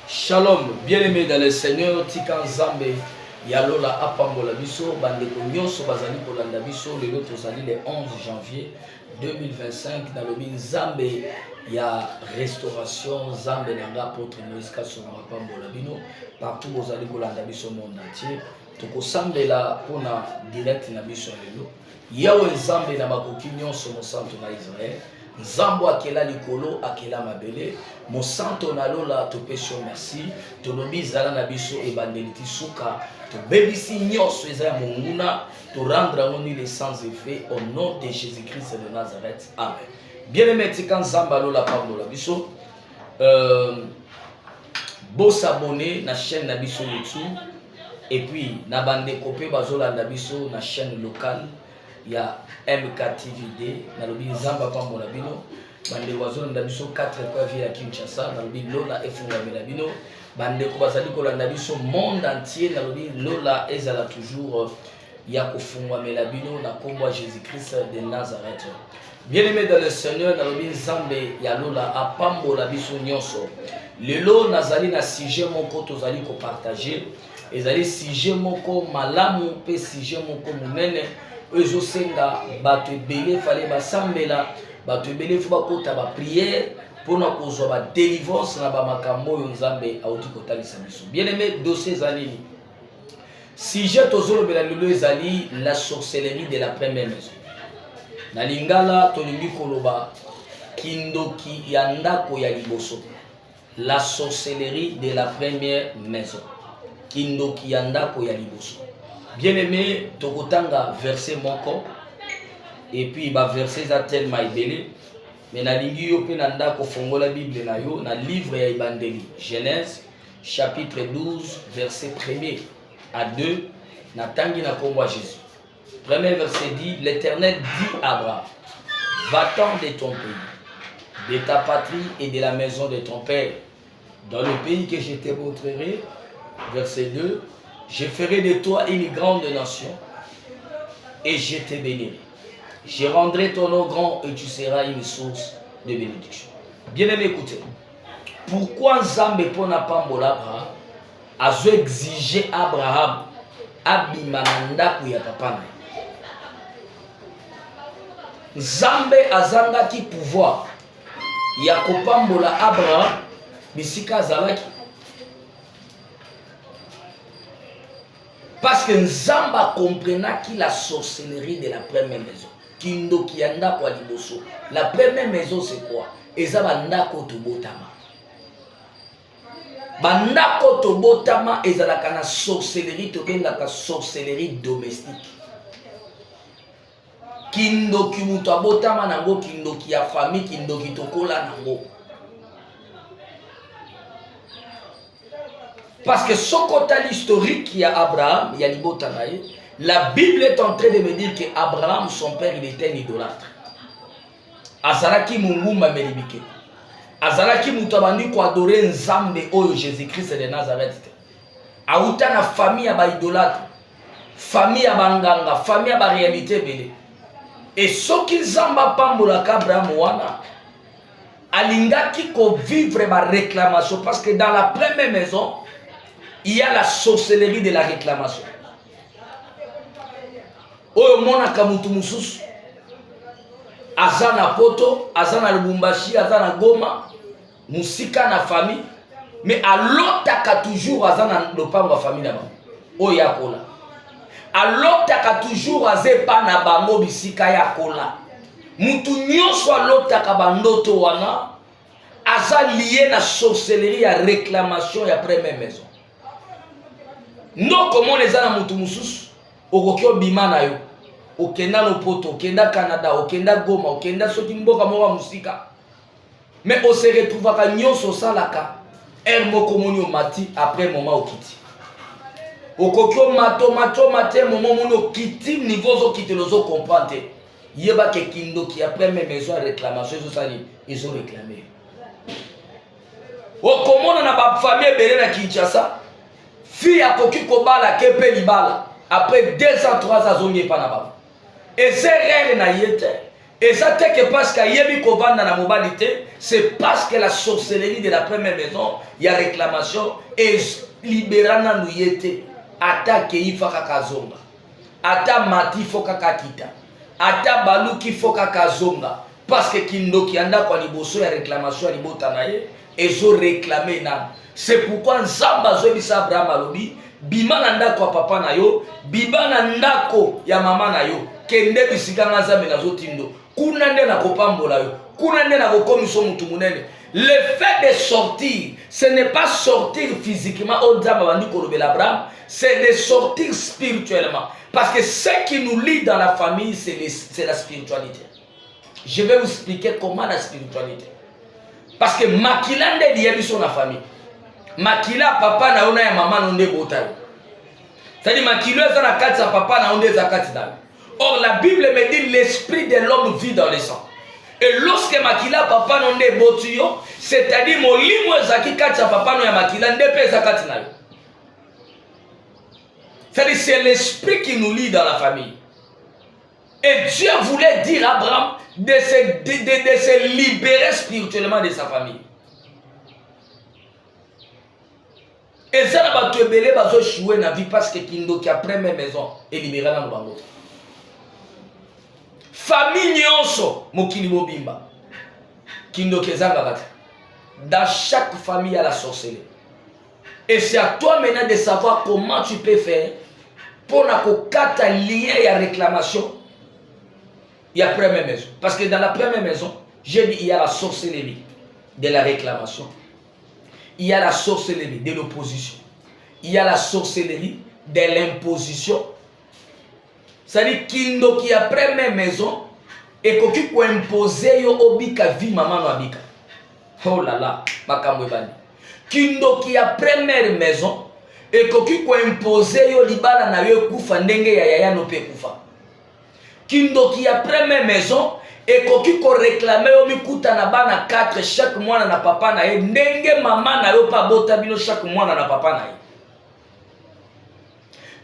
Shalom, bien-aimés dans le Seigneur, Tika Nzambe, Yalola Apambola Biso, Bandeko Nyonso Bazali Kolanda Biso, le lot Ozali le 11 janvier 2025, dans le bin Nzambe, il y a restauration, Nzambe Nanga, apôtre Moïse Kassouma Apambola Bino, partout Ozali Kolanda Biso, monde entier, Toko Sambela, Pona direct na Biso Lelo, Yawe Nzambe na Makoki Nyonso Mosanto na Israël, Nzambo akela likolo akela mabele mo santo na lola to pesho merci to lobi zala na biso e bandeliti suka to bebisi nyonso eza monguna to rendre ngoni les sans effet au nom de Jésus-Christ de Nazareth. Amen. Bien-aimé tika nzamba lola pambola biso bo s'abonner na chaîne na biso YouTube et puis na bande kopé bazola na biso na chaîne locale. Il y a MKTVD, dans le bin Zamba Pambola Bino, bande wazo na biso 4 kwa via Kinshasa, dans le bin Lola efunga Melabino, bande ko bazali ko na biso monde entier, dans le bin Lola ezala toujours ya kufungwa Melabino na kombo Jésus-Christ de Nazareth. Bien-aimé dans le Seigneur, dans le bin Zambe ya Lola apambola biso nyonso. Lelo nazali na sujet moko tozali ko partager, ezali sujet moko malamu pe sujet moko munene. Ezo senga bato ebele fallait basambela bato ebele faut bakota ba prière pour na kozwa ba délivrance na ba makambo yo Nzambe auti kotalisa biso. Bien-aimé dossier zali sujet tozolo bela lelo ezali la sorcellerie de la première maison. Na lingala tolingi koloba kindoki ya ndako ya liboso. La sorcellerie de la première maison. Kindoki ya ndako ya liboso. Bien-aimé, tokotanga verset moko et puis ba verset za tellement ibele mais na lingi yo pe na ndako fongola Bible na yo na livre ya Ibandeli Genèse chapitre 12 verset 1er à 2 na tangi na kombo Jésus. Premier verset dit l'Éternel dit à Abraham va-t'en de ton pays, de ta patrie et de la maison de ton père dans le pays que je te montrerai. Verset 2 je ferai de toi une grande nation et je te bénirai. Je rendrai ton nom grand et tu seras une source de bénédiction. Bien-aimé, écoutez. Pourquoi Nzambe pona pambola Abraham a exigé Abraham abimana ya papa na Nzambe azanga ki pouvoir ya kopambola Abraham bisika zalaki. Parce que Nzamba comprenait qui la sorcellerie de la première maison. Kindo kianda kwa liboso. La première maison c'est quoi? Eza bandako tobotama. Bandako tobotama ezala kana sorcellerie tobenga ka sorcellerie domestique. Kindo ki mutu abotama nango kindo ki ya famille kindo ki tokola nango. Parce que ce côté historique qui a Abraham, il y a l'ibotanaï, la Bible est en train de me dire que Abraham, son père, il était un idolâtre. Azalaki mungumba melibike. Azalaki mutabandi ko adorer Nzambe oyo Jésus-Christ de Nazareth. Auta na famille ya ba idolâtre, famille ya banganga, famille ya ba réalité belé. Et ce qui Nzamba pambola ka Abraham wana alingaki ko vivre ba réclamation parce que dans la première maison il y a la sorcellerie de la réclamation. Oyo mona kamutu mususu azana poto, azana Lubumbashi, azana Goma, musika na famille, mais alotaka toujours azana lopango famille na bango. Oyo akola. Alotaka toujours azepa na bango bisika ya kola. Mutu nyonso alotaka bandoto wana aza lié na sorcellerie ya réclamation ya première maison. Non comment les ana mutu mususu okokyo bimana yo okenda lopoto okenda Canada okenda Goma okenda soki mboka moko musika mais on se retrouve ka nyonso salaka moko moni mati après moment okiti okokyo mato maté moment moni okiti niveau zo kiti lozo comprendre yeba ke kindo ki après même maison réclamation zo sali ils ont réclamé okomona na ba famille belé na Kinshasa. Fille a koki kobala kepe libala après 2 ans 3 ans zongi pa na baba. Et c'est rare na yete Et ça, que parce qu'il y a eu dans la mobilité, c'est parce que la sorcellerie de la première maison, il y a réclamation, et libérant nous y était. Ata kei faka kazonga. Ata mati foka kakita. Ata baluki foka kazonga. Parce que kindoki anda kwa liboso ya réclamation ya libota na ye, ezo réclamer na. C'est pourquoi Nzamba zobisa Abraham alobi, bima na ndako ya papa na yo, biba na ndako ya mama na yo, kende bisika nga Nzambe nazotindo. Kuna nde na kopambola yo, kuna nde na kokomisa mutu munene. Le fait de sortir, ce n'est pas sortir physiquement au Nzamba bandi kolobela Abraham, c'est de sortir spirituellement. Parce que ce qui nous lie dans la famille, c'est la spiritualité. Je vais vous expliquer comment la spiritualité. Parce que makila nde liyebi son la famille. Makila papa na ona ya mama na onde botayo. C'est-à-dire makila za na kati ya papa na onde za kati na. Or la Bible me dit l'esprit de l'homme vit dans le sang. Et lorsque makila papa na onde botuyo, c'est-à-dire molimo ezaki kati ya papa na ya makila nde pe za kati na. C'est-à-dire c'est l'esprit qui nous lie dans la famille. Et Dieu voulait dire à Abraham de se libérer spirituellement de sa famille. Et ça n'a pas été belé bazo choué na vie parce que kindo qui a première maison est libéré dans le bango. Famille nyonso mokili mobimba. Kindo kezanga kata. Dans chaque famille il y a la sorcellerie. Et c'est à toi maintenant de savoir comment tu peux faire pour na kokata lien et réclamation. Il y a la première maison. Parce que dans la première maison, j'ai dit il y a la sorcellerie de la réclamation. Il y a la sorcellerie de l'opposition. Il y a la sorcellerie de l'imposition. C'est-à-dire kindo qui a première maison et qui peut imposer yo obika vie maman no abika. Oh là là, makambo ebani. Kindo qui a première maison et qui peut imposer yo libala na yo kufa ndenge ya yaya no pe kufa. Kindo qui a première maison et qui ko réclamer yo mikuta na bana 4 chaque mois na papa na ye ndenge mama na yo pa bota bino chaque mois na papa na ye.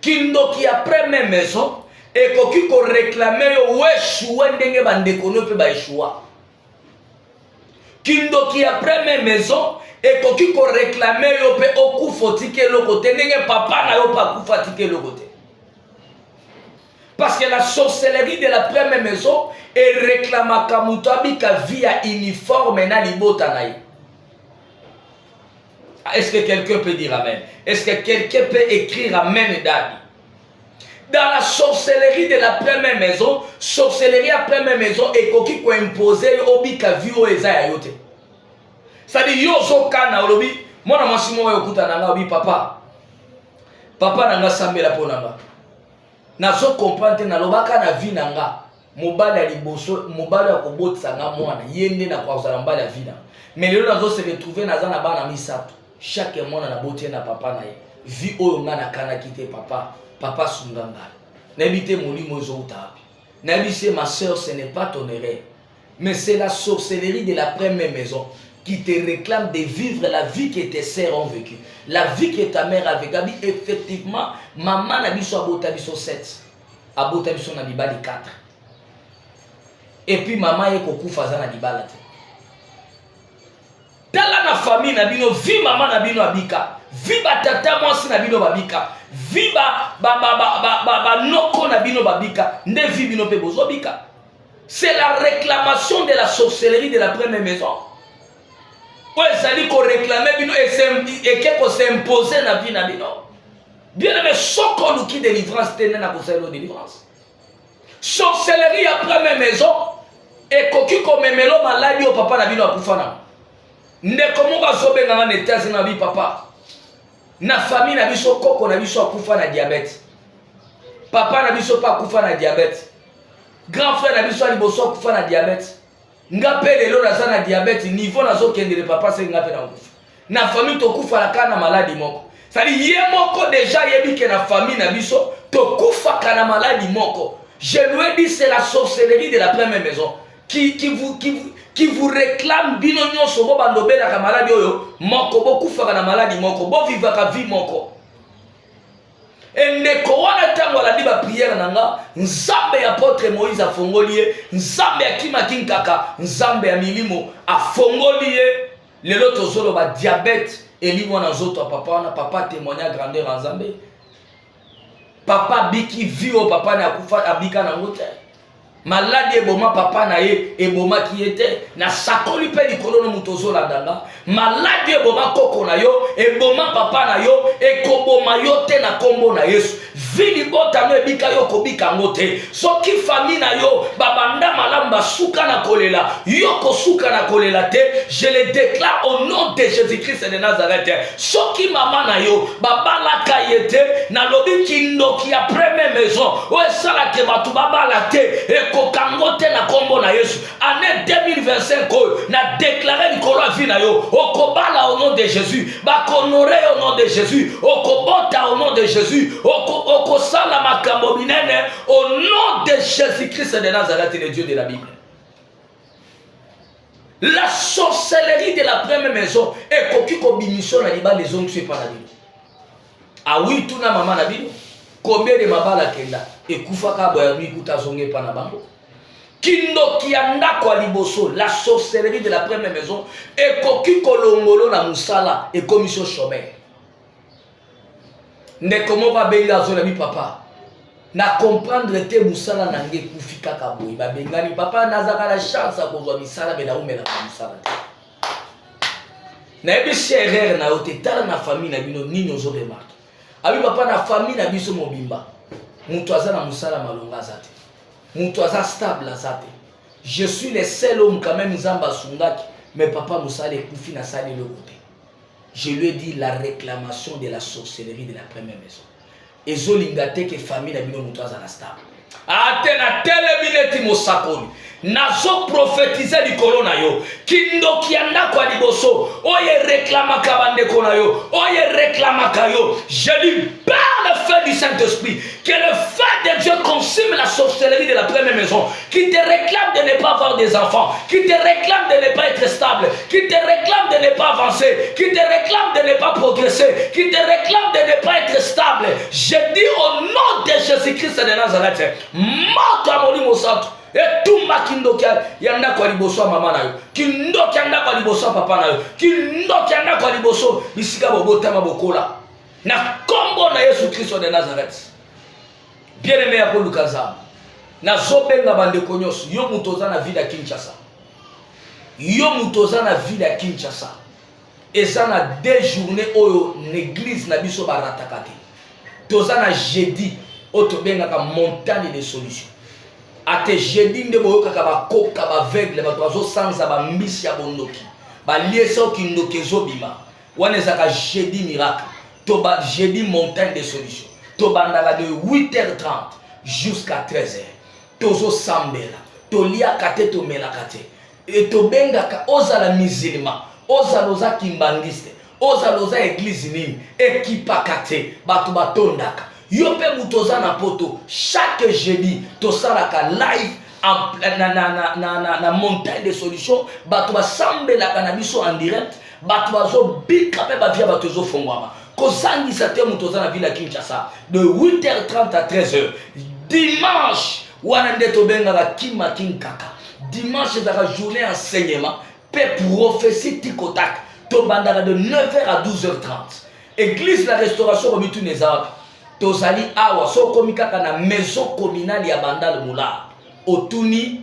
Kindo qui a première maison et qui ko réclamer yo weshua ndenge bandeko no pe ba eshua. Kindo qui a première maison et qui ko réclamer yo pe okufa tike lo côté ndenge papa na yo pa kufa tike lo côté. Parce que la sorcellerie de la première maison est réclamée comme Mutabika via uniforme na libota naï. Est-ce que quelqu'un peut dire amen? Est-ce que quelqu'un peut écrire amen Dadi? Dans la sorcellerie de la première maison, sorcellerie à première maison et qui peut imposer obika vio eza yote. C'est-à-dire yozo kana olobi, mona masimo yokuta nanga obi papa. Papa nanga sambela ponanga. Nazo comprendre na lobaka na vie nanga mobali ya liboso mobali ya kobotisa nga mwana yende na kwa usala mbali ya vida mais lelo nazo se retrouver naza na bana misato chaque mwana na botie na papa na ye vie oyo nga na kana kite papa sunganga na bité molimo zo utapi na bise ma sœur ce n'est pas ton erreur mais c'est la sorcellerie de la première maison qui te réclame de vivre la vie que tes sœurs ont vécu. La vie que ta mère a vécu. Effectivement, maman n'a biso abota biso 7. Abota biso na bibali 4. Et puis maman yeko kufa na bibala te. Tala na famille na bino, vi maman na bino abika. Vi ba tata mwasi na bino babika. Vi ba noko na bino babika. Nde vi bino pe bozo bika. C'est la réclamation de la sorcellerie de la première maison. Ouais, ça dit qu'on réclamait bino et qu'on s'imposait na vie na bino. Bien aimé, soko luki délivrance tene na conseil de délivrance. Sorcellerie à première maison et koki ko memelo maladi au papa na bino akufana. Ndeko mo bazobe nga na états na bi papa. Na famille na biso koko na biso akufa na diabète. Papa na biso pa akufa na diabète. Grand frère na biso aliboso akufa na diabète. Ngape lelo naza na diabète niveau nazo kendele papa se ngape na kufa. Na famille to kufa la kana maladi moko. Ça dit ye moko déjà yebi ke na famille na biso to kufa kana maladi moko. Je lui ai dit c'est la sorcellerie de la première maison qui vous réclame bino nyonso bo bandobe na maladi oyo moko bo kufa kana maladi moko bo viva ka vie moko. ndeko wana tango alandi ba prière nanga nzambe ya apôtre Moïse afongoli ye nzambe ya kima kinkaka nzambe ya milimo afongoli ye lelo tozolo ba diabète elimo na nzoto ya papa wana papa témoigna grandeur en nzambe papa biki vio papa na kufa abika na ngote maladi eboma papa na ye eboma ki ete na sakoli pe likolo no mutozo la danga maladi eboma koko na yo eboma papa na yo ekoboma yo te na kombo na Yesu vili bota no ebika yo kobika ngote soki famille na yo babanda malamba suka na kolela yo kosuka na kolela te je le déclare au nom de Jésus-Christ de Nazareth soki mama na yo babala kayete na lobi kindoki ya première maison o esala ke batu babala te kokangote na kombo na Yesu année 2025 na déclarer likolo a vie na yo okobala au nom de Jésus bakonore au nom de Jésus okobota au nom de Jésus okosala makambo binene au nom de Jésus-Christ de Nazareth le Dieu de la Bible. La sorcellerie de la première maison est koki ko bimission na liba les hommes tués par la Bible. Ah oui tout na maman na Bible combien de mabala kenda ekufaka boya mi kuta zonge pa na bango kindo kianda kwa liboso la sorcellerie de la première maison ekoki kolongolo na musala et commission chômeur ne comment ba benga zo na bi papa na comprendre te musala na nge kufika ka boyi ba bengani papa nazaka la chance a kozwa misala be na umela ka musala na ebi erreur na yote tala na famille na bino nini ozo remarque abi papa na famille na biso mobimba mutu aza na musala malonga zate mutu aza stable azate je suis le seul homme quand même nzamba sungaki mais papa musala ekufi na sali le côté je lui ai dit la réclamation de la sorcellerie de la première maison ezolinga te ke famille na bino mutu aza na stable atena telemineti mosakoli nazo prophétiser likolo na yo kindoki ya ndako ya liboso oye réclamaka bandeko na yo oye réclamaka yo je lui parle le feu du Saint-Esprit que le feu de Dieu consume la sorcellerie de la première maison qui te réclame de ne pas avoir des enfants qui te réclame de ne pas être stable qui te réclame de ne pas avancer qui te réclame de ne pas progresser qui te réclame de ne pas être stable je dis au nom de Jésus-Christ de Nazareth moto ya molimo santo etumba kindoki ya ndako ya liboso ya mama na yo kindoki ya ndako ya liboso ya papa na yo kindoki ya ndako ya liboso bisika bobotama bokola na kombo na Yesu Kristo de Nazareth bien-aimé ya koluka nzambe nazobenga bandeko nyonso yo mutu oza na ville ya Kinshasa yo mutu oza na ville ya Kinshasa eza na 2 journées oyo l'église na biso barataka te toza na jeudi oyo tobengaka montagne de solution ate jeudi nde boyokaka bakoka baveugle bato bazosanza bambisi ya bondoki baliesa okindoki ezobima wana ezaka jeudi miracle to ba jeudi montagne de solution tobandaka de 8h30 jusqu'à 13h tozosambela toliaka te tomelaka te e tobengaka ozala musulman ozala oza kimbangiste ozala oza église nini ekipaka te bato batondaka yo mpe mutu oza na poto chaque jeudi tosalaka live na montagne de solution bato basambelaka na biso en direct bato bazobika mpe bavia bato ezofongwama kozangisa te mutu oza na ville ya Kinshasa de 8h30 à 13h dimanche wana nde tobengaka kima kinkaka dimanche ezaka journée enseignement mpe prophétie tikotak tobandaka de 9h à 12h30 église la restauration komituna ezalaka tozali awa so komi kaka na maison communale ya Bandal Moula otuni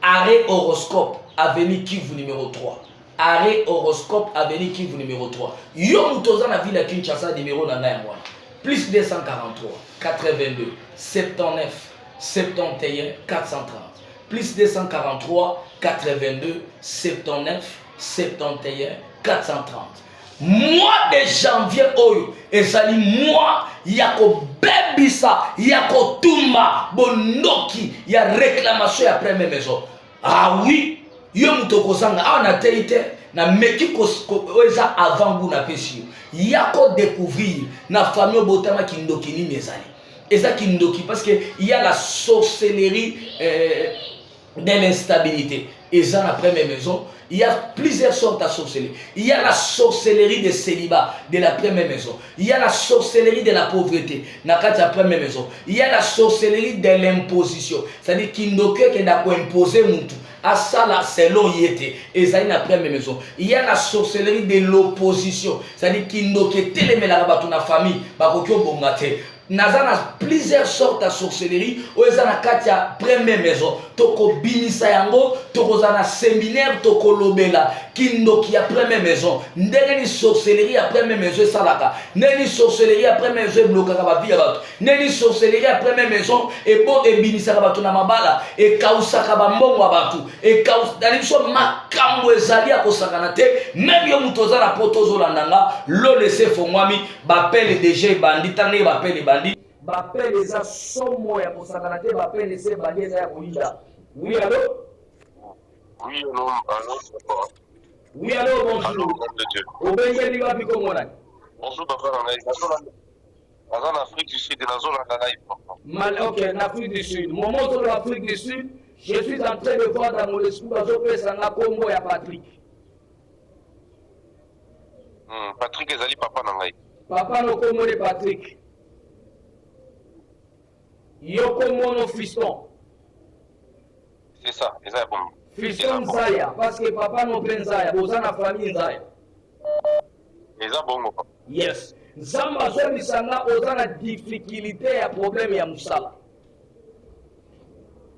arrêt horoscope avenue Kivu numéro 3 arrêt horoscope avenue Kivu numéro 3 yo mutoza na ville ya Kinshasa numéro na ngai wana plus 243 82 79 71 430 plus 243 82 79 71 430 mois de janvier oyo ezali mois ya kobebisa ya kotumba bondoki ya réclamation ya première maison ah oui yo muto kozanga awa na teite na meki eza avant goût na pesi ya ko découvrir na famille botama kindoki ni mezali eza kindoki parce que il y a la sorcellerie de l'instabilité et dans la première maison, il y a plusieurs sortes de sorcellerie. Il y a la sorcellerie de célibat de la première maison. Il y a la sorcellerie de la pauvreté dans la première maison. Il y a la sorcellerie de l'imposition. C'est-à-dire qu'il n'y a que n'a pas imposé tout. À ça là, c'est l'eau y était. Et ça, il y a la première maison. Il y a la sorcellerie de l'opposition. C'est-à-dire qu'il n'y a que télémé la famille. Nazana plusieurs sortes de sorcellerie ozana katia première maison toko binisa yango toko zana séminaire toko lobela kindoki ya première maison ndenge ni sorcellerie ya première maison salaka neni sorcellerie ya première maison blokaka ba vie bato neni sorcellerie ya première maison e bo e binisa ka bato na mabala e kausaka ba mbongo bato e kaus daliso makambo ezali ya kosakana te même yo mutoza na potozo landanga lo laisser fongwami bapele déjà bandita ne bapele bapele eza somo ya kosakana te bapele ese bandi eza ya koyinda. Oui, allô? Oui, allô, oui, allô, bonjour. Obengeli wapi Kongo nani? Bonjour, papa, en Afrique du Sud, ok, en Afrique du Sud. Mon mot de l'Afrique du Sud, je suis en train de voir dans mon esprit Bazopesanga Congo ya Patrick. Patrick ezali papa nangai. Papa no Congo de Patrick. Yoko mono fiston. C'est ça, c'est ça bon. Fiston Zaya, parce que papa no ben Zaya, bozana famille Zaya. C'est ça bon papa. Yes. Zamba zo misanga ozana difficulté ya problème ya musala.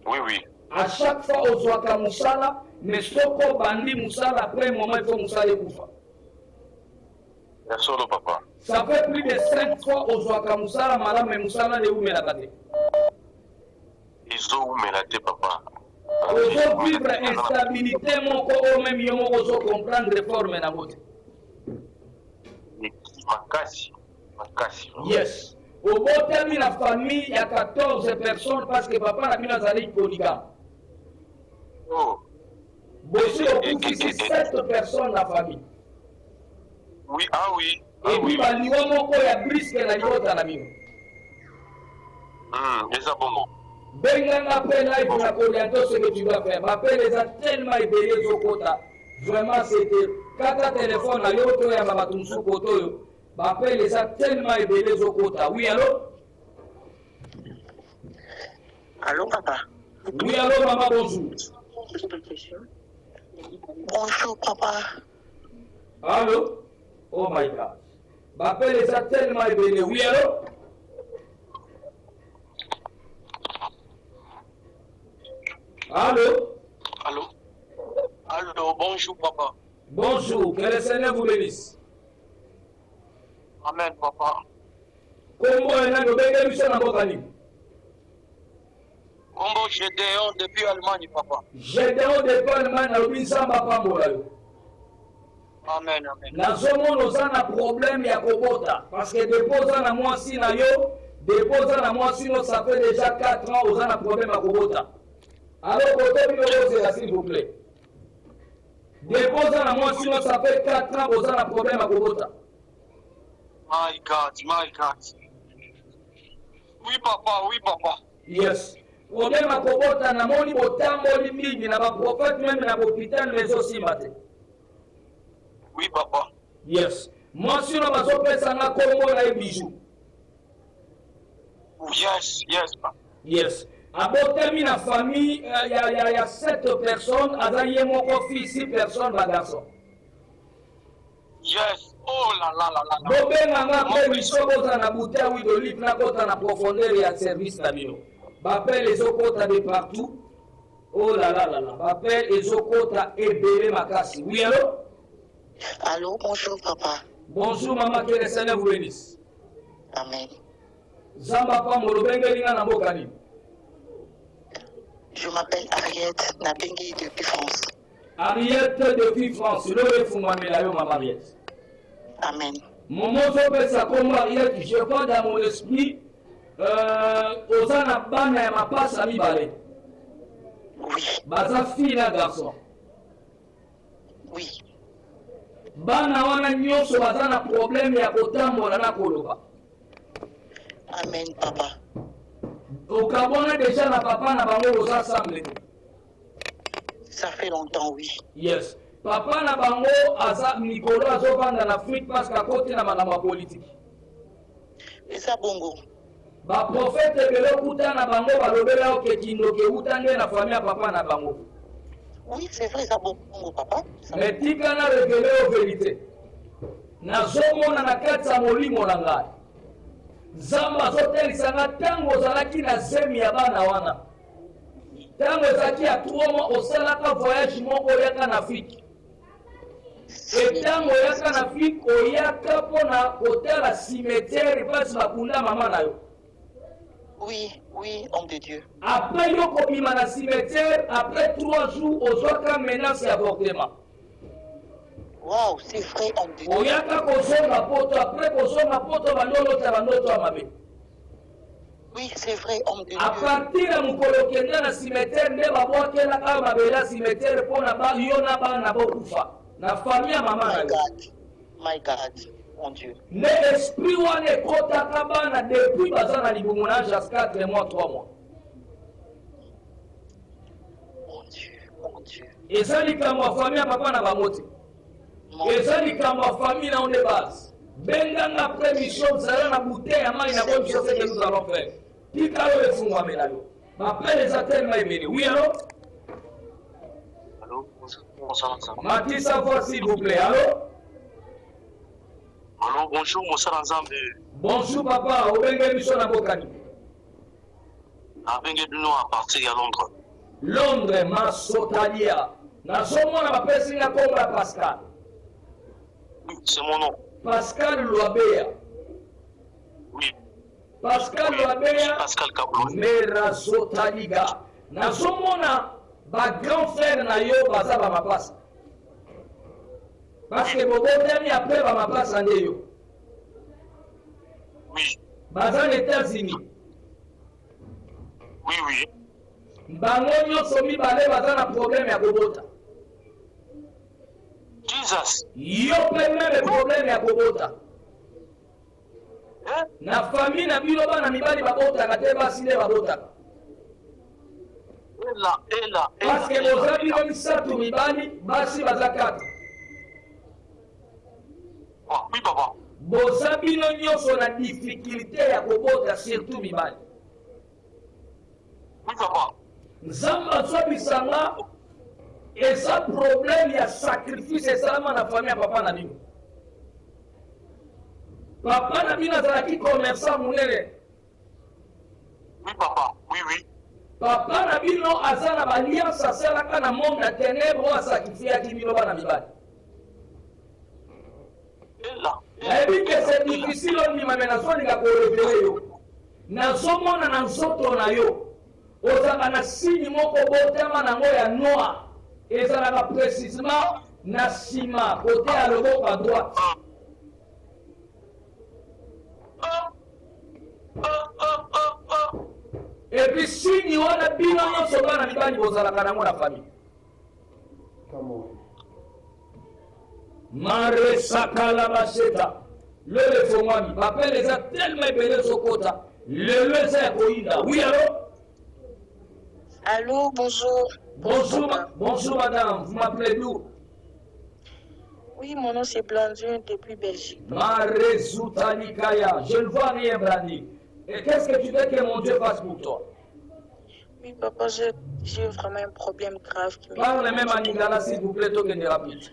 Oui, oui. À chaque fois ozwaka musala, mais soko bandi musala après un moment il faut musala kufa. Solo papa. Ça fait plus de 5 fois ozwaka musala mala mais musala ne umela kate. Ils ont umela papa. Ozo vivre instabilité moko o même yo moko zo comprendre réforme na bote. Makasi. Yes. Au bout de la famille, il y a 14 personnes parce que papa n'a pas zali polygame. Oh. Bossi au coup, c'est 7 personnes dans la famille. Oui, ah oui. Et puis, il y a un brisque dans l'autre ami. C'est ça bon. Benga appelle live pour la coriandre ce que tu dois faire. M'appelle les a tellement ébélés au quota. Vraiment, c'était. Quand tu téléphone à l'autre, il y a ma batumsu koto. M'appelle les a tellement ébélés au quota. Oui, allô? Allô, papa? Oui, allô, maman, bonjour. Bonjour, papa. Allô? Oh my God. M'appelle les a tellement ébélés. Oui, allô? Allô? Allô? Allô, bonjour, papa. Bonjour, que le Seigneur vous bénisse. Amen, papa. Comment est-ce que vous êtes en Bokani? Combo Gédéon depuis Allemagne, papa. Gédéon depuis Allemagne, nous sommes pas Amen, amen. Nous avons un problème à Kobota. Parce que déposant à moi si na yo, déposant à moi si ça fait déjà 4 ans, nous avons un problème à Kobota. Alors, s'il vous plaît. Déposant à moi si ça fait 4 ans, nous avons un problème à Kobota. My God. Oui, papa. Yes. Problème à Kobota, na moni botamboli mingi, na ba prophète même na l'hôpital, mais aussi maté. Oui, papa. Yes. Moi, si on va se faire ça, on va faire bijou. Yes, papa. Yes. Après, termine la famille, il y a 7 personnes, il y a mon fils, 6 personnes, ma garçon. Yes. Oh là là. Donc, après, il faut que la bouteille d'olive, na profondeur et à service d'amino. Bapel les okota de partout. Oh là là. Bapel les okota ébélé makasi. Oui, allô? Allô, bonjour, papa. Bonjour, maman, que le Seigneur vous bénisse. Amen. Zamba Pamolo, Bengelinga Nambokani. Je m'appelle Ariette Nabengi depuis France. Ariette depuis France. Le Fumamelayo, maman Ariette. Amen. Mon mot s'appelle ça comme Ariette. Je vois dans mon esprit. Osana bana ya mapasa mibale. Oui. Baza fille na garçon. Oui. Bana wana nyonso baza na problème ya kotambola na koloba. Amen, papa. Okabona déjà na papa na bango oza ensemble. Ça fait longtemps, oui. Yes. Papa na bango aza Nicolas azovanda na Afrique parce qu'à côté na makambo politique. Et ça, bongo. Ba prophète ebele kuta na bango balobela oke kindoke utande na famille ya papa na bango. Oui, c'est vrai, ça, bongo, papa. Mais tika na révélé aux vérités. Nazomona na kati ya molimo na ngai. Nzambe azotelisanga ntango ozalaki na zemi ya bana wana. Ntango ezalaki ya 3 mois osalaka voyage moko oyaka na Afrique. Etango oyaka na Afrique oyaka mpona kotala cimetière mpasi bakunda mama na yo. Oui, oui, homme de Dieu. Après yo kobima na cimetière, après 3 jours ozwaka menace ya avortement. Waouh, c'est vrai, homme de Dieu. Oyaka kozonga poto, après kozonga poto bandolota bandoto ya mabe. Oui, c'est vrai, homme de Dieu. À partir ya mokolo kenda na cimetière nde babwakelaka mabela cimetière mpona yo na bana bokufa na famille ya mama na yo. My God, mon Dieu. Nde esprit wana ekotaka bana depuis baza na libumu na jusqu'à 4 mois 3 mois. Mon Dieu, mon Dieu. Eza likambo ya famille ya papa na bango te. Eza likambo ya famille na onde base. Benganga après mission zala na bouteille ya mai na bonne chose que nous allons faire. Pikalo efungwame na yo. M'appelle les tellement aimés. Oui, allô? Allô, bonsoir. Matissa, voix s'il vous plaît. Allô? Allô, bonjour, Moussa Nzambe. Bonjour, papa. Obenge mission na Bokani. Abenge Duno à partir à Londres. Londres, Masotalia. Nazomona bapesi nga kombo ya Pascal. Oui, c'est mon nom. Pascal Loabeya. Oui. Pascal Loabeya. Pascal Kablo. Mera Sotaliga. Nazomona ba grand frère na yo baza ba mapasa. Parce que bobotani après ba mapasa nde yo. Oui. Baza aux États-Unis. Oui, oui. Bango nyonso mibale baza na problème ya kobota. Jesus. Yo pe même problème ya kobota. Eh? Na famille na bino bana mibali babotaka te basi nde babotaka. Ela. Parce que boza bino misatu mibali basi baza 4. Oh, oui, papa. Boza bino nyonso na difficulté ya kobota surtout mibali. Oui, papa. Nzambe azwabisanga eza problème ya sacrifice esalama na famille ya papa na bino. Papa na bino azalaki commerçant monene. Oui, papa. Oui, oui. Papa na bino aza na baliance asalaka na monde ya ténèbre oyo asacrifiaki bino bana mibali. Ela. Nayebi ke c'est difficile ondima me nazolinga korevele yo. Nazomona na nzoto na yo ozalaka na signe moko botama nango ya noir ezalaka précisement na nsima kote ya loboko ya droite. Epuis signe wana bino nyonso bana mibali bozalaka nango na famille. Mare sakala baseta lelo efongwami bapele eza tellement ebele ezokota lelo eza ya koyinda. Oui, allô? Allô, bonjour. Bonjour madame, vous m'appelez d'où? Oui, mon nom c'est Blandine depuis Belgique. Marezoutanikaya, je ne vois rien, Brandi. Et qu'est-ce que tu veux que mon Dieu fasse pour toi? Oui, papa, j'ai vraiment un problème grave qui me... Parle même en lingala, s'il vous plaît, toi, que rapide.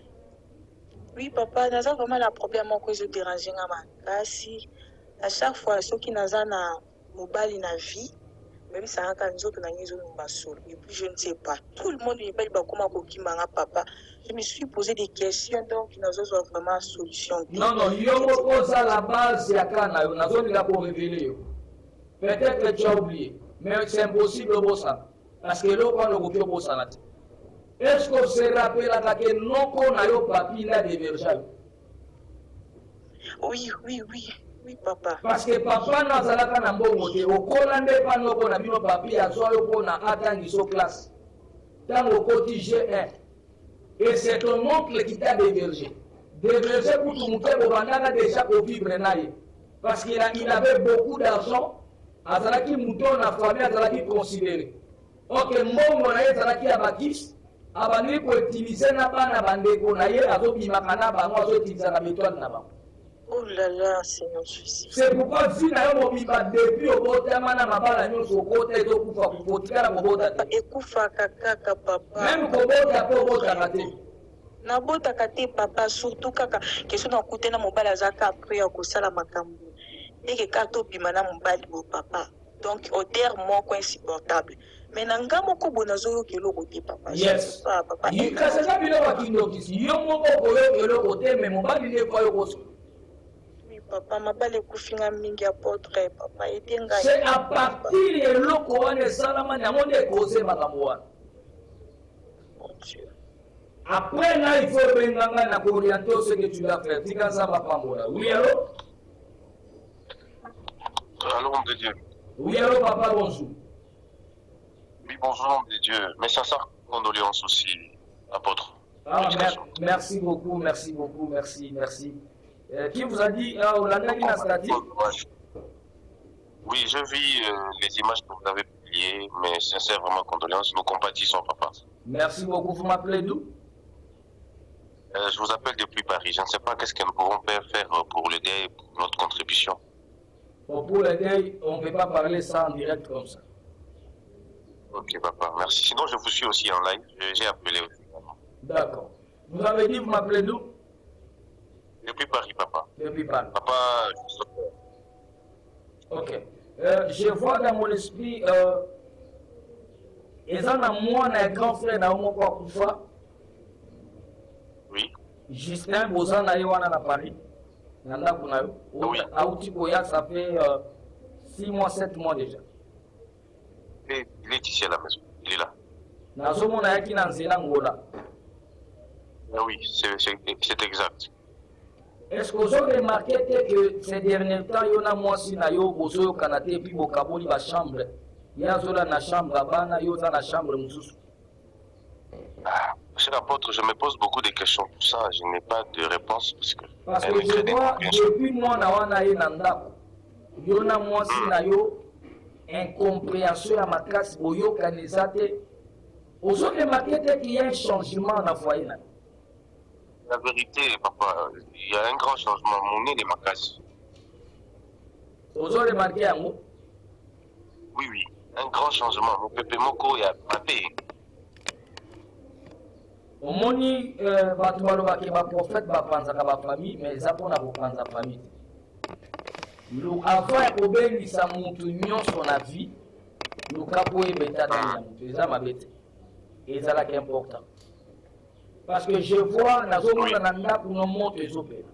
Oui, papa, naza vraiment le problème que je dérange si à chaque fois ceux qui naza na mobile na vie même ça quand nous autres n'avons pas solo et puis je ne sais pas tout le monde ne peut pas comment kokimanga papa. Je me suis posé des questions donc nous avons vraiment solution. Non, yo pose à la base ya kana yo nazo linga pour révéler. Peut-être que tu as oublié, mais c'est impossible de ça parce que là quand on peut bosser là. Est-ce qu'on se rappelle que non qu'on a eu papier là de vergeage? Oui, papa. Parce que papa n'a pas na mbongo te okola nde pa noko na bino papier azwa yo pona atangiso classe. Tango koti G1. Et c'est ton oncle qui t'a dévergé. Dévergé pour tout monter au bandana déjà au vivre naïe. Parce qu'il avait beaucoup d'argent. Azalaki mouton na famille azalaki considéré. Ok, mbongo na azalaki abakis. abandi koutilize na bana bandeko na ye azobimaka na bango azoutiliza na bétoile na bango. Oh là là, Seigneur Jésus. C'est pourquoi vie na yo mobimba depuis obotama na mabala nyonso okota ezokufa kotikala kobota te. Ekufaka kaka papa. Même kobota mpe obotaka te. Nabotaka te papa, surtout kaka question na kute na mobali azaka après ya kosala makambo. Eke kato bima na mobali bo papa. Donc odeur moko insupportable. Mais na ngamo ko bonazo yo keloko te papa. Yes. Papa. Yikaseza bilo bakindokisi yo moko koyo keloko te mais mobali ne kwa yo koso. Papa, mabale kufinga mingi apôtre papa etenga. C'est à partir de loko wana salama na monde causer makambo wana. Mon Dieu. Après là il faut benganga na orienter ce que tu dois faire. Tika ça va pas moi. Oui allô? Allô, nom de Dieu. Oui allô papa, bonjour. Oui, bonjour, nom de Dieu. Mes sincères condoléances aussi, apôtre. Ah, merci beaucoup, merci. Qui vous a dit Olanda qui n'a dit? Oui, je vis les images que vous avez publiées, mais sincères vraiment condoléances. Nous compatissons, papa. Merci beaucoup. Vous m'appelez d'où? Je vous appelle depuis Paris. Je ne sais pas qu'est-ce que nous pouvons faire pour l'aider et pour notre contribution. Bon, pour l'aider, on ne peut pas parler ça en direct comme ça. Ok, papa, merci. Sinon, je vous suis aussi en live. J'ai appelé aussi. D'accord. Vous avez dit, vous m'appelez d'où? Depuis Paris, papa. Depuis Paris. Papa, ok. Je vois dans mon esprit, ils ont un moi, un grand frère, dans mon quoi. Oui. Justin Bozan, à Paris. Oui. Ça fait 6 mois, 7 mois déjà. Il est ici à la maison. Il est là. Ah oui, c'est exact. Est-ce que vous avez remarqué que ces derniers temps, il y a moi si na yo bozo kanate puis bokaboli ba chambre. Il y a zola na chambre bana yo za na chambre mususu. Monsieur l'apôtre, je me pose beaucoup de questions pour ça. Je n'ai pas de réponse parce que je vois depuis moi na wana ye na ndako. Yo na moi si na yo incompréhension à ma classe boyo kanizate. Vous avez remarqué qu'il y a un changement dans le foyer là. La vérité, papa, il y a un grand changement. Mon nez est ma casse. Vous avez remarqué un mot? Oui, un grand changement. Mon pépé moko est à paix. Au moni, batu balobaki ba prophète ba panzaka ba famille, mais ça pour na panza famille. Lu avant ya kobengisa mutu nyonso na vie, lu kapo ebeta na mutu, eza mabete. Ezalaki important. Parce que je vois nazomona na ndako no moto ezopela.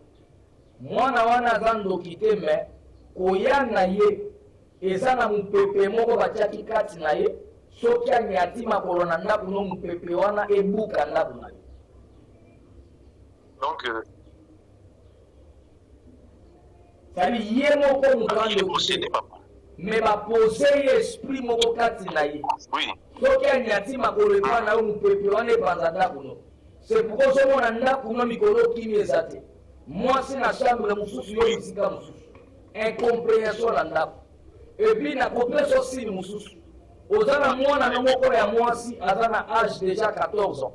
Mwana wana zando kite me koya na ye eza na mupepe moko batiaki kati na ye soki anyati makolo na ndako no mupepe wana ebuka ndako na ye. Donc sali ye moko mukando possédé papa. Mais ba poser esprit moko kati na ye. Oui. Soki anyati makolo na yo mupepe wana ebanza ndako no. C'est pourquoi je m'en ai dit mikolo kimi ezate. Moi c'est la chambre mususu yo isika mususu. Incompréhension la ndako. Et puis na compréhension si mususu. Ozana mwana na moko ya mwasi azana âge déjà 14 ans.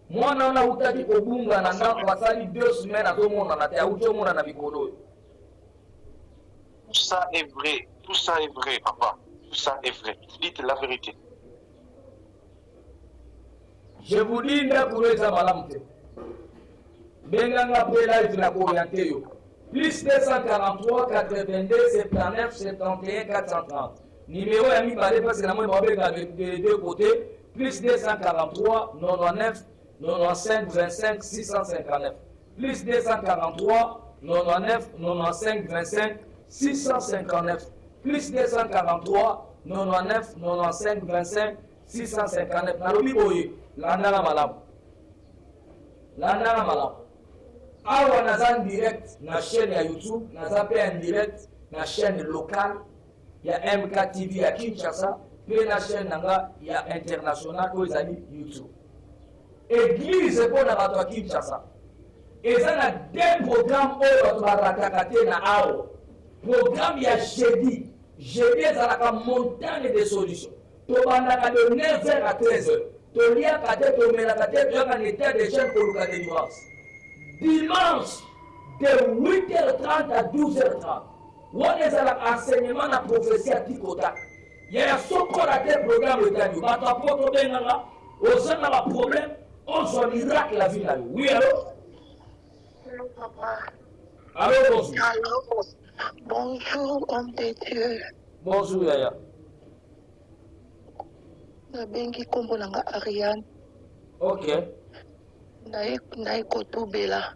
Mwana na utaki kobunga na ndako basali 2 semaines azomona na te automona na mikolo. Tout ça est vrai. Tout ça est vrai papa. Tout ça est vrai. Dites la vérité. Je vous dis, Ndakoureza Malamte. Benganga Live na orienté yo. Plus 243 82 79 71 430. Numéro à mi parler parce que la moi avec les deux côtés. Plus 243 99 95 25 659. Plus 243 99 95 25 659. Plus 243 99 95 25 659. Nalobi boye. Landana malam. Awa naza en direct na chaîne ya YouTube, naza pe en direct na chaîne locale ya MK TV ya Kinshasa, pe na chaîne nanga ya international ko ezali YouTube. Église pour na bato ya Kinshasa. Eza na deux programmes oyo bato barataka te na awa. Programme ya jeudi. Jeudi ezalaka montagne de solutions. Tobandaka de 9h à 13h. tolia kate tomela kate toyaka na état de jeune koluka délivrance. Dimanche de 8h30 à 12h30 wana ezalaka enseignement na prophétie ya tikotaka yaya sokola te programme etani bato apoto benganga ozanga baproblème ozwa miracle la vie na yo. Oui, allô? Allô, papa. Allô, bonjour. Allô. Bonjour, homme de Dieu. Bonjour, Yaya. Nabengi kombo nanga Ariane. Ok. Naye kotubela.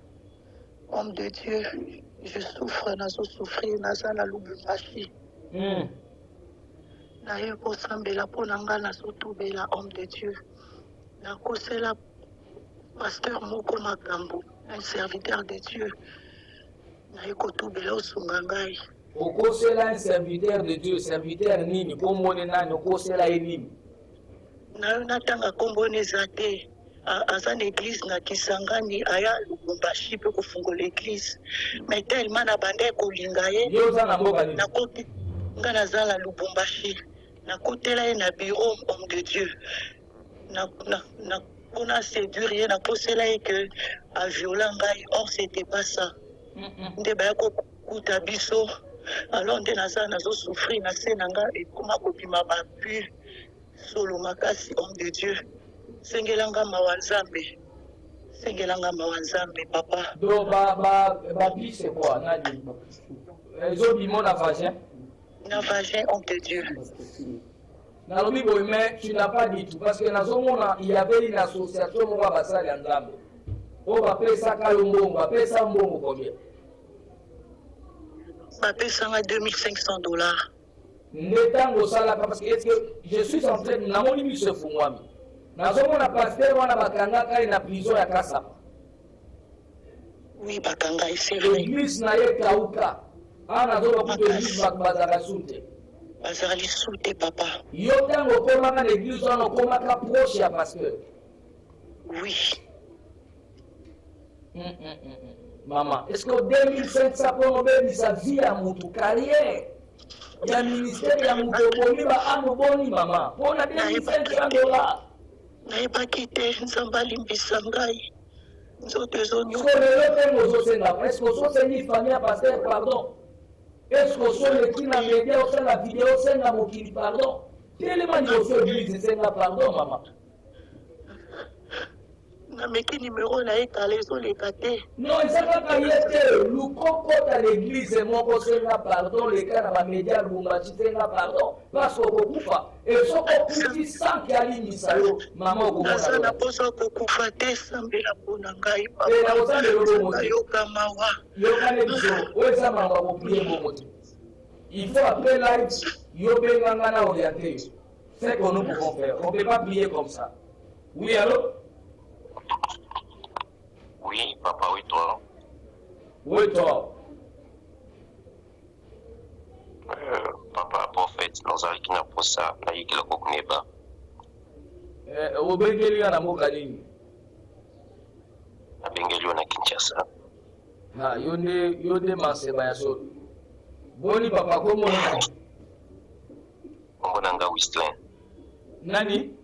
Homme de Dieu, je souffre, nazo souffrir, naza na Lubumbashi. Naye kosambela po nanga nazo tubela, homme de Dieu. Nakosela pasteur moko makambo, un serviteur de Dieu. Naye kotubela osunga ngai. Okosela un serviteur de Dieu, serviteur nini? Komone nani okosela nini? Nayo natanga kombo neza te. Aza na église na Kisangani aya Lubumbashi pe kofungola église. Mais tellement na bande kolinga ye. Yo za na mboka nini? Nakoti nga naza na Lubumbashi. Nakotela ye na bureau, homme de Dieu. Nakona séduire ye, nakosela ye que a viola ngai. Or c'était pas ça. Nde baya kokuta biso. Alors nde nazo souffrir na se nanga ekoma kopima bapu solo makasi, homme de Dieu. Sengelanga mawanzambe. Sengelanga mawanzambe, papa. Do ba c'est quoi? Nani? Ezo bimo na vagin? Na vagin, homme de Dieu. Nalobi boy, mais tu n'as pas dit tout parce que nazomona il y avait une association moko basali ya Nzambe. O ba pesa kalongo, ba pesa mbongo combien? Ba pesa nga $2500. Netango sala parce que est-ce que je suis en train na moni mi se fungwami. Nazomona pasteur wana bakanga kai na prison ya Kasapa. Oui, bakanga, c'est vrai. Église na ye kauka. Ana zoba kuto église bazaka sunte. Bazali soute, papa. Yo tango komaka na église wana komaka proche ya pasteur. Oui. Maman, est-ce que 2500 pour sa vie à mon carrière? Il y a un ministère, il y a mon boni, boni, maman. Pour la $2500. Naye pas quitté, Nzambali Mbisangai. Est-ce que ça c'est une famille à pasteur, pardon? Est-ce que ça le qui n'a média au sein de la vidéo, c'est un mot qui pardon? Tellement de choses disent, c'est un pardon, maman. Nameki numéro na étalé sur les kate. Non, il s'est pas payé. Le coco à l'église, mon conseil n'a pardon, les cas dans la média, le boumbachi, c'est n'a pardon. Parce qu'on coupa. Et ce qu'on dit sans qu'il y a l'inisayo, maman, vous m'avez dit. Ça n'a pas ça pour couper, Sambela Bonangaï. Et là, vous avez le robot. Yokamawa. Yokanebiso, où est ça, maman, vous priez mon mot. Il faut après live, Yobengana orienté. C'est ce que nous pouvons faire. On ne peut pas prier comme ça. Oui, allô? Oui, papa, oui, toi. Oui, toi. Papa, prophète, nous avons qui n'a pas ça, n'a eu qui l'a coupé pas. Obengeli na moka nini? Na Bengeli na Kinshasa. Ha, yonde maseba ya so. Boni papa komo na. Mbona nga Wislen. Nani?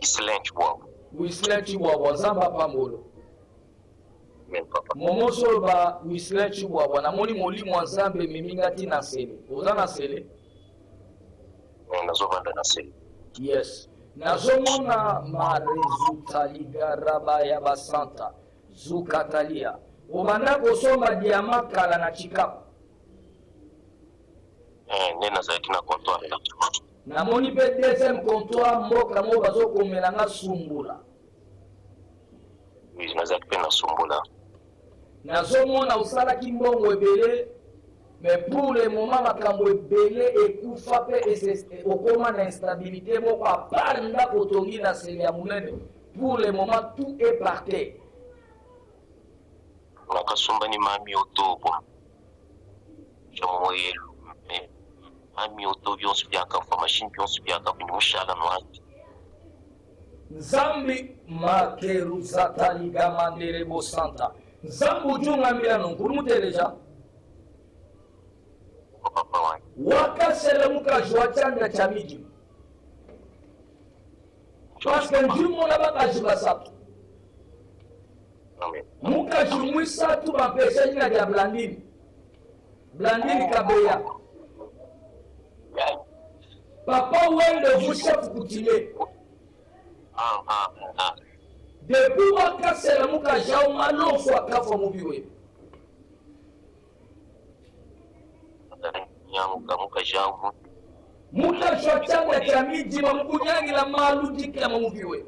Wislen chwa. Wislen chwa Nzamba pambolo. Men papa. Momo solba Wislen chwa na moni molimo Nzambe miminga ti na sele. Oza na sele? Nazovanda na sele. Yes. Nazomona ma resulta ligaraba ya basanta. Zukatalia. Obanda kosomba diama kala na Chicago. Nena za kina comptoir là. Na moni pe deuxième comptoir mboka mo bazo komelanga sumbula. Oui, na za pe na sumbula. Nazomona usala kimbongo ebele mais pour le moment makambo ebele ekufa pe okoma na instabilité moko apanda kotongi na sele ya munene. Pour le moment tout est par terre. Nakasumba ni mami otobo. Jomoyelu. Ami oto byonse byakafa machine byonse byakafa ni mushala nwati. Nzambi makeru zatali gamandere bo santa. Nzambu junga milano kurumuteleja. Papa wangu. Wakasele muka jwa changa cha miji. Parce que Dieu mon abaka jibasa. Amen. Muka jumwisa tu mapesa ina ya Blandine. Blandine Kabeya. Papa wende vusha kukutile. Depuis wakasela muka jauma lofu akafa mubiwe. Muka shwachanga cha miji mamukunyangi la malu dika mamubiwe.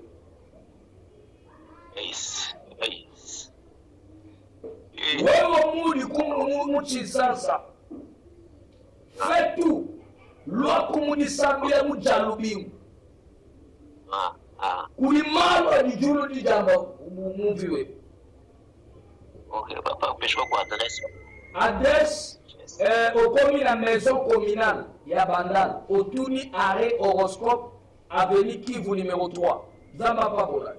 Wewe muli kumuchi sasa. Fetu lwa kumunisambia mujalubingu. Kulimalo ni julu di jamba muviwe. Ok, papa, pêche-moi quoi adresse? Adresse au commune la maison communale ya Bandal. Otuni arrêt horoscope avenue Kivu numéro 3. Zamba Papola.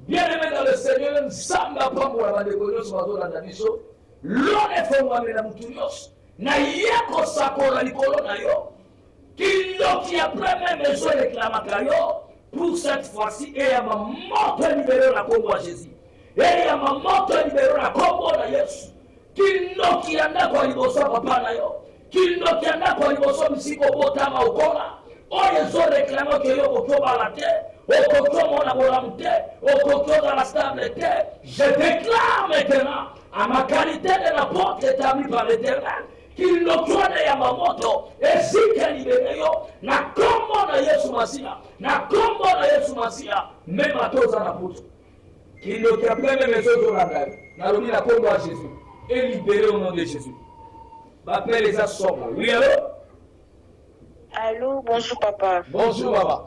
Bien aimé dans le Seigneur, Zamba Papola va décoller sur la zone d'Aniso. L'on est fait moi mesdames Tunios. Na yako sakola likolo na yo. Kindo qui après même maison réclamaka yo. Pour cette fois-ci, et à ma mort libéré la combo à Jésus. Et à ma mort libéré la combo à Yesu. Kindo qui en a quoi liboso papa na yo. Kindo qui en a quoi liboso misiko botama okola. Oyezo réclame que yo kotoba la terre. Okoto mon abolamte. Okoto dans la stable terre. Je déclare maintenant à ma qualité de la porte établie par l'Éternel. Qu'il ne tourne ya mamoto ezike libere yo na kombo na Yesu Masia na kombo na Yesu Masia même atoza na puto qu'il ne tient pas même les autres na lobi na kombo à Jésus et libéré au nom de Jésus. M'appelle les assombres. Oui, allô? Allô, bonjour papa. Bonjour maman.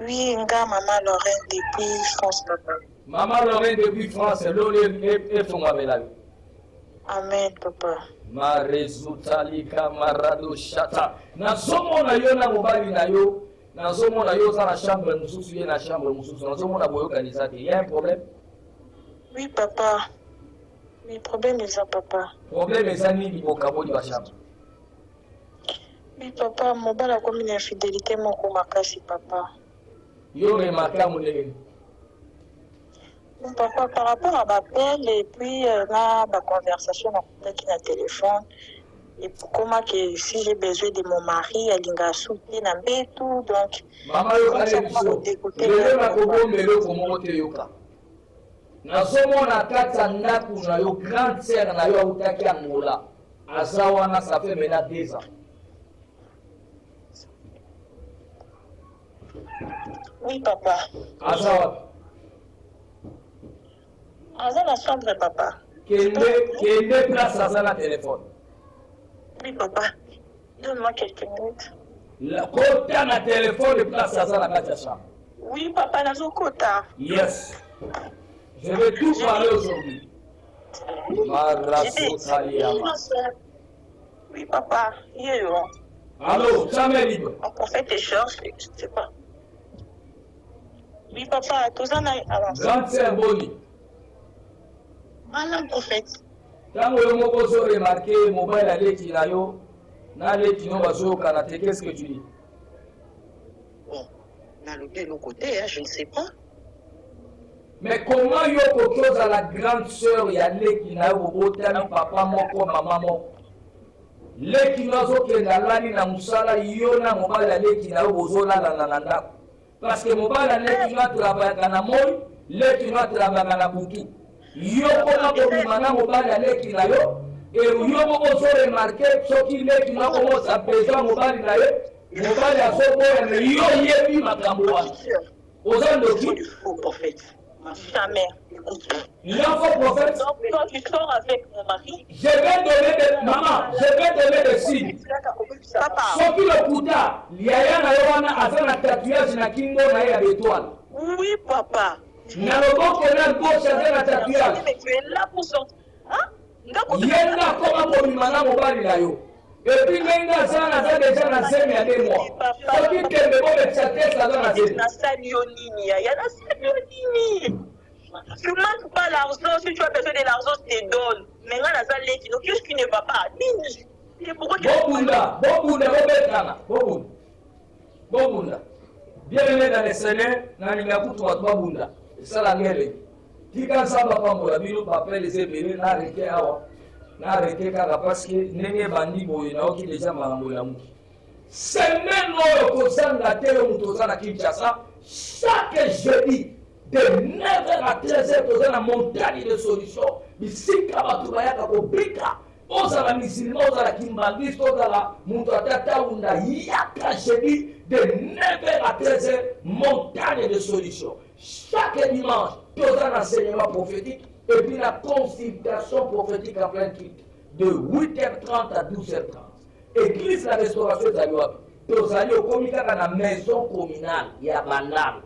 Oui, nga maman Lorraine depuis France papa. Maman Lorraine depuis France, l'honneur est pour moi Mélanie. Amen papa. Marezutalika marado shata. Nazomona yo na mobali na yo. Nazomona yo za na chambre mususu ye na chambre mususu. Nazomona boyo kanisa te. Il y a un problème? Oui papa. Mais problème est ça papa. Problème est ça nini bokaboli ba chambre? Oui papa, mobali a commis une infidélité moko makasi papa. Yo remarqué mon élève. Papa, par rapport à l'appel et puis la conversation avec le téléphone, et pour comment que si j'ai besoin de mon mari, elle a soutenu tout, donc. Maman, yo na kobombelo komo te yoka. Nazomona kata ndaku na yo grande sœur na yo utaki Angola. Azawana ça fait maintenant 2 ans. Oui papa. Azawa. Dans la chambre, papa. Quelle place à la téléphone? Oui, papa. Donne-moi quelques minutes. La quota na téléphone de place à la chambre. Oui, papa, dans un quota. Yes. Je vais tout parler aujourd'hui. Oui, papa. Allô, jamais libre. On prophète et cherche, je ne sais pas. Oui, papa, tout ça n'a pas avancé. Grande sœur Boni. Malam prophète. Quand vous avez remarqué mobile à l'éti na yo, na l'éti no bazo kanate, qu'est-ce que tu dis? Bon, dans le côté, je ne sais pas. Mais comment yo propose à la grande sœur ya l'éti na yo botami papa moko maman moko? L'éti nazo kendalani na musala yo na mobile à l'éti na yo bozola na ndako. Parce que mobile à l'éti na travaille na moi, l'éti na travaille na butu. Yo kona komimana mobali aleki na yo et yo moko remarqué soki leki na komo sa besoin mobali na ye mobali azoboya mais yo yebi makambo wana ozando ki prophète jamais il y a un faux prophète. Donc quand tu sors avec mon mari je vais donner des maman je vais donner des signes papa soki le kuta liaya na yo wana aza na tatouage na kingo na ye ya étoile. Oui papa. Na loboko na gauche aza na tatouage. Mais tu es là pour sortir. Hein? Yenda koma komimana mobali na yo. Et puis nenga sana za déjà na semi ya 2 mois. Soki tembe bo betchate ça na semi. Na sali yo nini ya na sali yo nini. Tu manques pas l'argent, si tu as besoin de l'argent, je te donne. Mais là na sali qui donc qu'est-ce qui ne va pas? Nini. C'est pourquoi tu Bobunda, bobunda bobetana, bobunda. Bobunda. Bienvenue dans les Seigneurs, dans les Gakutu Bunda. Et ça la guerre. Tika Samba Pambola, Bilo, Papa, les ébélés, n'a arrêté à n'a arrêté parce que n'est bandi boyna qui déjà marambola mou. Semaine no kozanga tele mutozana Kinshasa chaque jeudi de 9h à 13h tozana montagne de solutions. Bisika batu bayaka ko bika. Ozala musulman, ozala kimbangiste, ozala mutu atata unda yaka jeudi de 9h à 13h montagne de solutions. Chaque dimanche, tozana enseignement prophétique. Et puis la consultation prophétique en plein titre de 8h30 à 12h30. Église la restauration de Zaliwapi. Tozali okomika na maison communale ya Bandal.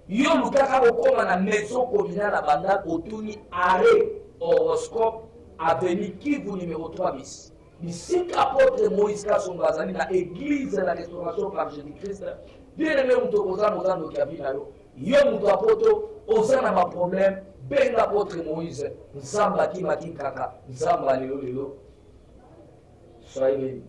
Yo lukaka okoma na maison communale ya Bandal otuni arrêt horoscope avenue Kivu numéro 3 bis. Ici apôtre Moïse Kassongazani na église la restauration par Jésus-Christ. Bien aimé mutokoza mozando kiabina yo. Yo muto apoto osana ma problème. Ben apôtre Moïse, Nzamba Kimaki Kaka, Nzamba Lelo Lelo, soyez bénis.